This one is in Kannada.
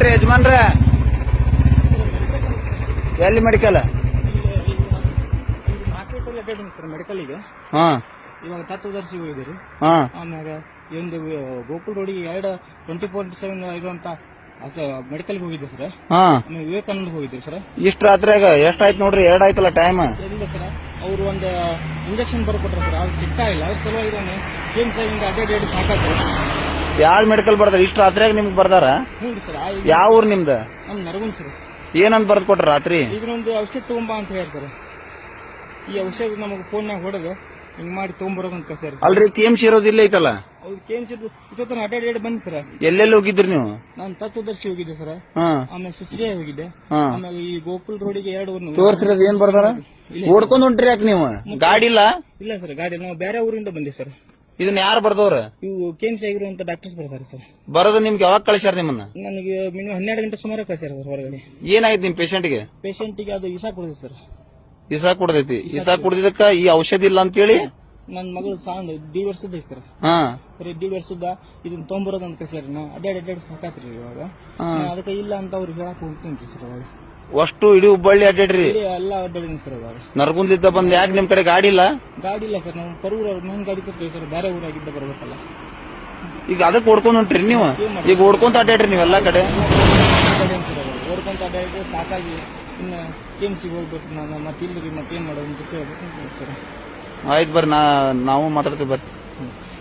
ಹೊಂಟ್ರಿ ಯಜಮಾನ್ರ? ಎಲ್ಲಿ ಮೆಡಿಕಲ್? ಮಾರ್ಕೆಟಲ್ಲಿ ಅಡ್ಡಾಡಿನಿ ಸರ್ ಮೆಡಿಕಲ್ಗೆ. ಹಾ ಇವಾಗ ತತ್ವದರ್ಶಿ ಹೋಗಿದ್ದೀರಿ. ಹಾ ಆಮ್ಯಾಗ ಒಂದು ಗೋಕುಲ್ ರೋಡಿಗೆ 24/7 ಇರುವಂತ ಮೆಡಿಕಲ್ಗೆ ಹೋಗಿದ್ದೆ ಸರ್. ಹಾ ಆಮೇಲೆ ವಿವೇಕಾನಂದ ಹೋಗಿದ್ದೇವೆ ಸರ್. ಇಷ್ಟ ರಾತ್ರಿಯಾಗ ಎಷ್ಟಾಯ್ತು ನೋಡ್ರಿ? 2 ಆಯ್ತಲ್ಲ ಟೈಮ್. ಇಲ್ಲ ಸರ್, ಅವರು ಒಂದು ಇಂಜೆಕ್ಷನ್ ಬರ್ಕೊಟ್ರು ಸರ್, ಅದು ಸಿಗ್ತಾ ಇಲ್ಲ. ಅದ್ರ ಸಲುವಾಗಿ ನಾನು ಗೇಮ್ ಸೈನಿಂದ ಅಡ್ಡಾಡಿ ಸಾಕಾಗ್ತದೆ. ಯಾವ್ದು ಮೆಡಿಕಲ್ ಬರ್ದಾರ? ಇಷ್ಟ ರಾತ್ರಿಯಾಗ ನಿಮ್ಗೆ ಬರ್ದಾರ? ಹ್ಞೂ ಸರ್. ಯಾವ ಊರ್ ನಿಮ್ದ? ನಮ್ಮ ನರಗುಂದ್ ಸರ್. ಏನಂತ ಬರ್ದ್ ಕೊಟ್ರ ರಾತ್ರಿ? ಇದನ್ನೊಂದು ಔಷಧ ತಗೊಂಬ ಅಂತ ಹೇಳಿ ಸರ್. ಈ ಔಷಧ ನಮಗೆ ಫೋನ್ನಾಗ ಹೊಡೆದು ಹಿಂಗ್ ಮಾಡಿ ತಗೊಂಬರೋದಂತ ಕಳ್ಸ್ಯಾರ. ಅಲ್ರಿ KMC ಇರೋದು ಇಲ್ಲ ಐತಲ್ಲ? ಅವ್ರು ಕೇಳಿಸಿದ್ದು ಇವತ್ತು ಅಡ್ಡಾಡಿ ಬಂದ್ ಸರ್. ಎಲ್ಲೆಲ್ಲಿ ಹೋಗಿದ್ರಿ ನೀವು? ನಾನು ತತ್ವದರ್ಶಿ ಹೋಗಿದ್ದೆ ಸರ್. ಹಾ ಆಮೇಲೆ ಸುಶ್ರಿಯ ಹೋಗಿದ್ದೆ. ಹಾ ಆಮೇಲೆ ಈ ಗೋಕುಲ್ ರೋಡಿಗೆ 2 ತೋರ್ಸಿರೋದು ಏನ್ ಬರ್ದಾರ? ಓಡ್ಕೊಂಡ್ ಹೊಂಟ್ರಿ ಯಾಕೆ ನೀವು? ಗಾಡಿ ಇಲ್ಲ? ಇಲ್ಲ ಸರ್, ಗಾಡಿ ನಾವು ಬೇರೆ ಊರಿಂದ ಬಂದಿವಿ ಸರ್. ಇದನ್ನ ಯಾರು ಬರ್ದವ್ರ? ಇವು KMC ಆಗಿರುವಂತ ಡಾಕ್ಟರ್ಸ್ ಬರ್ತಾರೆ ಸರ್. ಬರೋದು ನಿಮ್ಗೆ ಯಾವಾಗ ಕಳಿಸ್ಯಾರ ನಿಮ್ಮನ್ನ? ನನಗೆ ಮಿನಿಮಮ್ 12 ಗಂಟೆ ಸುಮಾರು ಕಳ್ಸ್ಯಾರ ಸರ್ ಹೊರಗಡೆ. ಏನಾಯ್ತು ನಿಮ್ ಪೇಷಂಟ್ಗೆ? ಪೇಷಂಟಿಗೆ ಅದು ಇಸಾ ಕೊಡಿದೆ ಸರ್. ಇಸಾ ಕುಡ್ದೈತಿ. ಇಸಾ ಕುಡ್ದಿದ್ದಕ್ಕ ಈ ಔಷಧಿ ಇಲ್ಲ ಅಂತೇಳಿ ನನ್ನ ಮಗಳು ಸಾಂದ್ 1.5 ವರ್ಷದ ಐತಿ ಸರ್. ಹಾ ಬರೀ 1.5 ವರ್ಷದ ಇದನ್ನ ತೊಗೊಂಬರೋದಂತ ಕಳ್ಸ್ಯಾರ. ನಾ ಅಡ್ಡಾಡಿ ಸಾಕಾತ್ರಿ ಇವಾಗ. ಅದಕ್ಕೆ ಇಲ್ಲ ಅಂತ ಅವ್ರಿಗೆ ಹೇಳಕ್ ಹೋಗ್ತೀನಿ ಸರ್. ಅವಾಗ ಅಷ್ಟು ಇಡೀ ಹುಬ್ಬಳ್ಳಿ ಅಡ್ಡಾಡ್ರಿ? ಎಲ್ಲ ಅಡ್ಡಾಡಿನಿ ಸರ್. ಅವಾಗ ನರಗುಂದ್ಲಿದ್ದ ಬಂದ್ ಯಾಕೆ ನಿಮ್ ಕಡೆ ಗಾಡಿ ಇಲ್ಲ? ಗಾಡಿ ಇಲ್ಲ ಸರ್, ನಾವು ಪರೂರ ನನ್ನ ಗಾಡಿ ತರ್ತೀವಿ ಸರ್. ಬೇರೆ ಊರಾಗಿದ್ದ ಬರ್ಬೇಕಲ್ಲ. ಈಗ ಅದಕ್ಕೆ ಓಡ್ಕೊಂಡ್ ಹೊಂಟ್ರಿ ನೀವು? ಈಗ ಓಡ್ಕೊಂತ ಅಡ್ಡಾಡ್ರಿ ನೀವೆಲ್ಲಾ ಕಡೆ? ಓಡ್ಕೊಂತ ಅಡ್ಡಾಡಿದ್ರೆ ಸಾಕಾಗಿ ಇನ್ನ KMC ಹೋಗ್ಬೇಕು ನಾನು. ಮತ್ತೆ ಇಲ್ರಿ ಮತ್ತೇನ್ ಮಾಡೋದು ಅಂತ ಕೇಳ್ಬೇಕು ಸರ್. ಆಯ್ತು ಬರ್ರಿ, ನಾವು ಮಾತಾಡ್ತೀವಿ ಬರ್ರಿ.